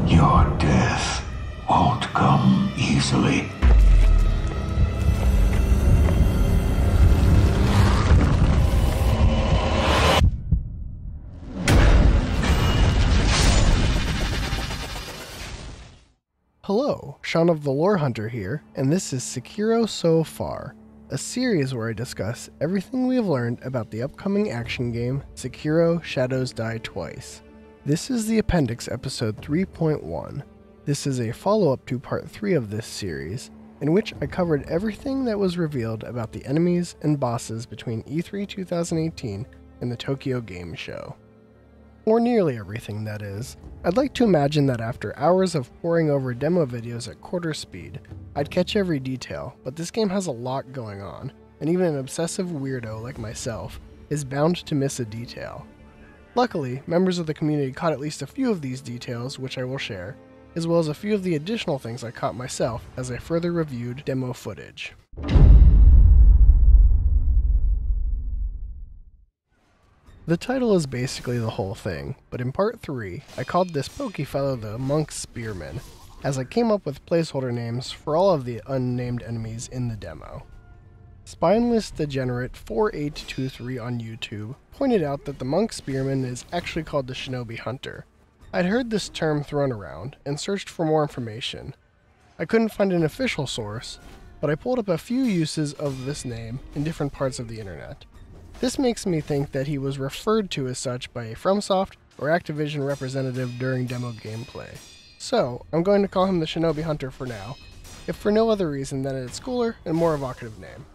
Your death won't come easily. Hello, Sean of the Lore Hunter here, and this is Sekiro So Far, a series where I discuss everything we have learned about the upcoming action game, Sekiro Shadows Die Twice. This is the Appendix episode 3.1. This is a follow-up to part 3 of this series, in which I covered everything that was revealed about the enemies and bosses between E3 2018 and the Tokyo Game Show. Or nearly everything, that is. I'd like to imagine that after hours of poring over demo videos at quarter speed, I'd catch every detail, but this game has a lot going on, and even an obsessive weirdo like myself is bound to miss a detail. Luckily, members of the community caught at least a few of these details, which I will share, as well as a few of the additional things I caught myself as I further reviewed demo footage. The title is basically the whole thing, but in part 3, I called this pokey fellow the Monk Spearman, as I came up with placeholder names for all of the unnamed enemies in the demo. Spineless Degenerate 4823 on YouTube pointed out that the Monk Spearman is actually called the Shinobi Hunter. I'd heard this term thrown around, and searched for more information. I couldn't find an official source, but I pulled up a few uses of this name in different parts of the internet. This makes me think that he was referred to as such by a Fromsoft or Activision representative during demo gameplay. So, I'm going to call him the Shinobi Hunter for now, if for no other reason than it's cooler and more evocative name.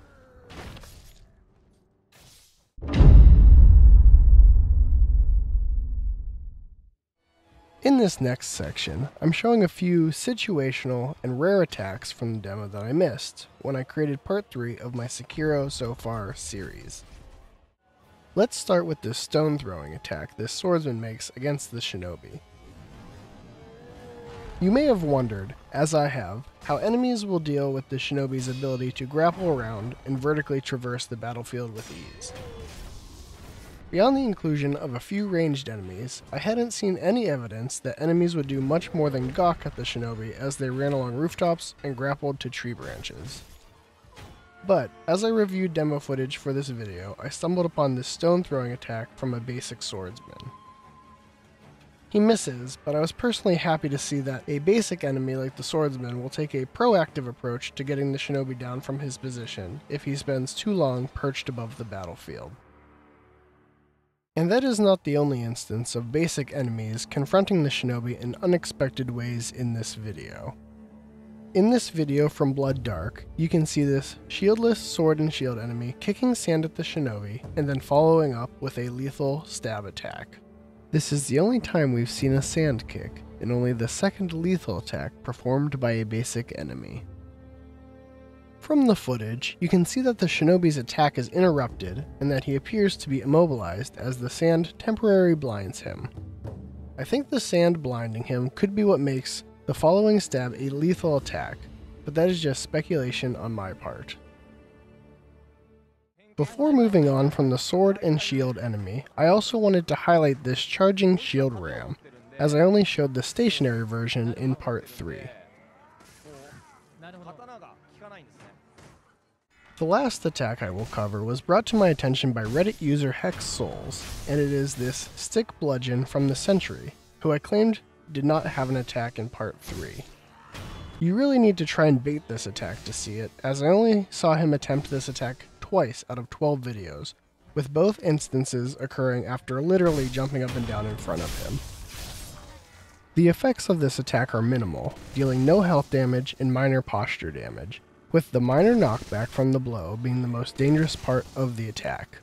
In this next section, I'm showing a few situational and rare attacks from the demo that I missed when I created part 3 of my Sekiro So Far series. Let's start with this stone throwing attack this swordsman makes against the shinobi. You may have wondered, as I have, how enemies will deal with the shinobi's ability to grapple around and vertically traverse the battlefield with ease. Beyond the inclusion of a few ranged enemies, I hadn't seen any evidence that enemies would do much more than gawk at the shinobi as they ran along rooftops and grappled to tree branches. But, as I reviewed demo footage for this video, I stumbled upon this stone throwing attack from a basic swordsman. He misses, but I was personally happy to see that a basic enemy like the swordsman will take a proactive approach to getting the shinobi down from his position if he spends too long perched above the battlefield. And that is not the only instance of basic enemies confronting the shinobi in unexpected ways in this video. In this video from Blood Dark, you can see this shieldless sword and shield enemy kicking sand at the shinobi and then following up with a lethal stab attack. This is the only time we've seen a sand kick, and only the second lethal attack performed by a basic enemy. From the footage, you can see that the shinobi's attack is interrupted and that he appears to be immobilized as the sand temporarily blinds him. I think the sand blinding him could be what makes the following stab a lethal attack, but that is just speculation on my part. Before moving on from the sword and shield enemy, I also wanted to highlight this charging shield ram, as I only showed the stationary version in part 3. The last attack I will cover was brought to my attention by Reddit user Hex Souls, and it is this stick bludgeon from the Sentry, who I claimed did not have an attack in part 3. You really need to try and bait this attack to see it, as I only saw him attempt this attack twice out of 12 videos, with both instances occurring after literally jumping up and down in front of him. The effects of this attack are minimal, dealing no health damage and minor posture damage, with the minor knockback from the blow being the most dangerous part of the attack.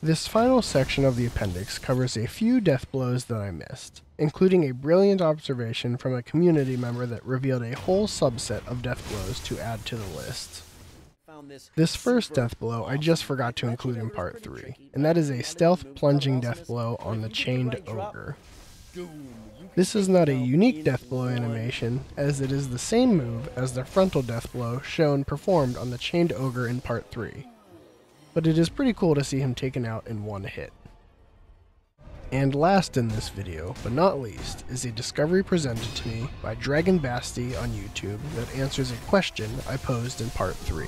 This final section of the appendix covers a few death blows that I missed, including a brilliant observation from a community member that revealed a whole subset of death blows to add to the list. This first death blow I just forgot to include in part 3, and that is a stealth plunging death blow on the chained ogre. This is not a unique deathblow animation, as it is the same move as the frontal deathblow shown performed on the chained ogre in part 3. But it is pretty cool to see him taken out in one hit. And last in this video, but not least, is a discovery presented to me by Dragon Basti on YouTube that answers a question I posed in part 3.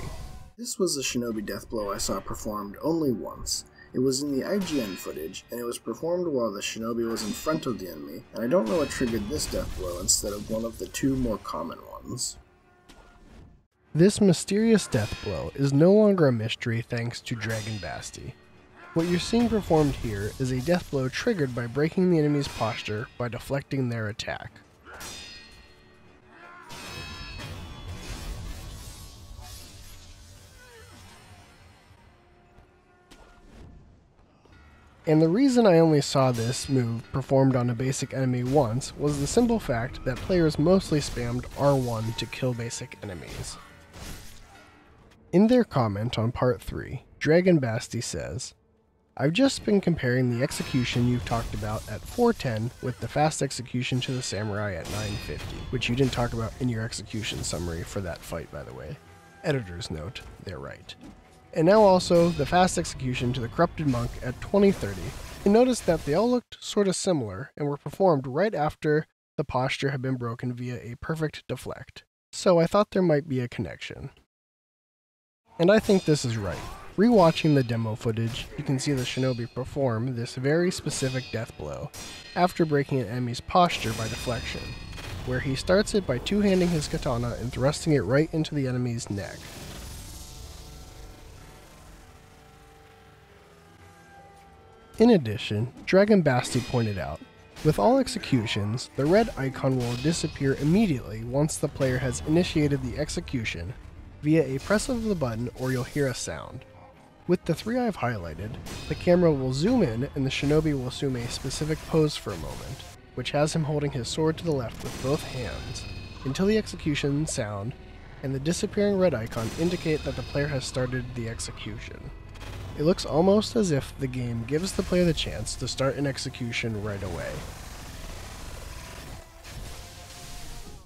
This was a Shinobi Deathblow I saw performed only once. It was in the IGN footage, and it was performed while the Shinobi was in front of the enemy, and I don't know what triggered this deathblow instead of one of the two more common ones. This mysterious deathblow is no longer a mystery thanks to Dragon Basti. What you're seeing performed here is a deathblow triggered by breaking the enemy's posture by deflecting their attack. And the reason I only saw this move performed on a basic enemy once was the simple fact that players mostly spammed R1 to kill basic enemies. In their comment on part 3, Dragon Basti says, "I've just been comparing the execution you've talked about at 410 with the fast execution to the samurai at 950, which you didn't talk about in your execution summary for that fight, by the way. Editor's note, they're right. And now also the fast execution to the corrupted monk at 2030, and noticed that they all looked sorta similar and were performed right after the posture had been broken via a perfect deflect. So I thought there might be a connection." And I think this is right. Rewatching the demo footage, you can see the Shinobi perform this very specific deathblow after breaking an enemy's posture by deflection, where he starts it by two-handing his katana and thrusting it right into the enemy's neck. In addition, Dragon Basti pointed out, with all executions, the red icon will disappear immediately once the player has initiated the execution via a press of the button or you'll hear a sound. With the three I've highlighted, the camera will zoom in and the Shinobi will assume a specific pose for a moment, which has him holding his sword to the left with both hands, until the execution sound and the disappearing red icon indicate that the player has started the execution. It looks almost as if the game gives the player the chance to start an execution right away.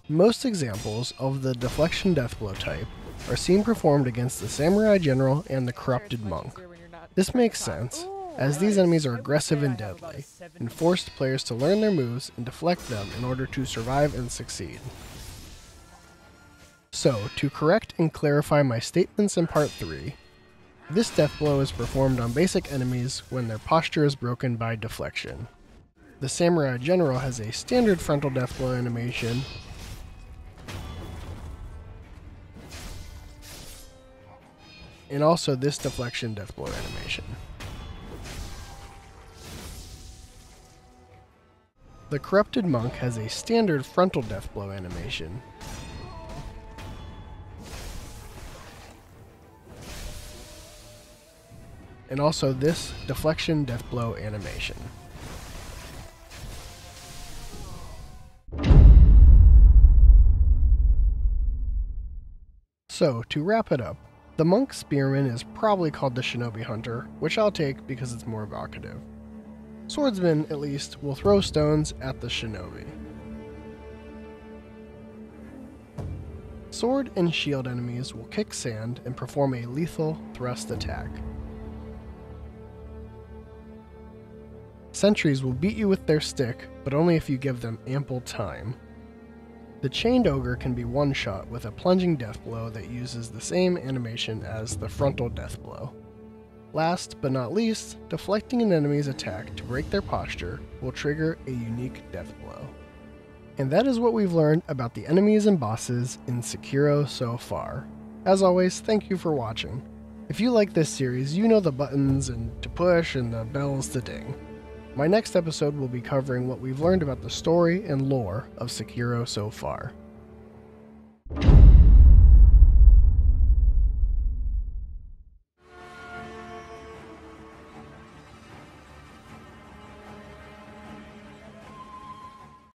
Most examples of the deflection deathblow type are seen performed against the samurai general and the corrupted monk. This makes sense, as these enemies are aggressive and deadly, and forced players to learn their moves and deflect them in order to survive and succeed. So, to correct and clarify my statements in part 3, this deathblow is performed on basic enemies when their posture is broken by deflection. The samurai general has a standard frontal deathblow animation, and also this deflection deathblow animation. The corrupted monk has a standard frontal deathblow animation, and also this deflection deathblow animation. So, to wrap it up, the monk spearman is probably called the Shinobi Hunter, which I'll take because it's more evocative. Swordsmen, at least, will throw stones at the Shinobi. Sword and shield enemies will kick sand and perform a lethal thrust attack. Sentries will beat you with their stick, but only if you give them ample time. The chained ogre can be one-shot with a plunging deathblow that uses the same animation as the frontal deathblow. Last but not least, deflecting an enemy's attack to break their posture will trigger a unique deathblow. And that is what we've learned about the enemies and bosses in Sekiro so far. As always, thank you for watching. If you like this series, you know the buttons and to push and the bells to ding. My next episode will be covering what we've learned about the story and lore of Sekiro so far.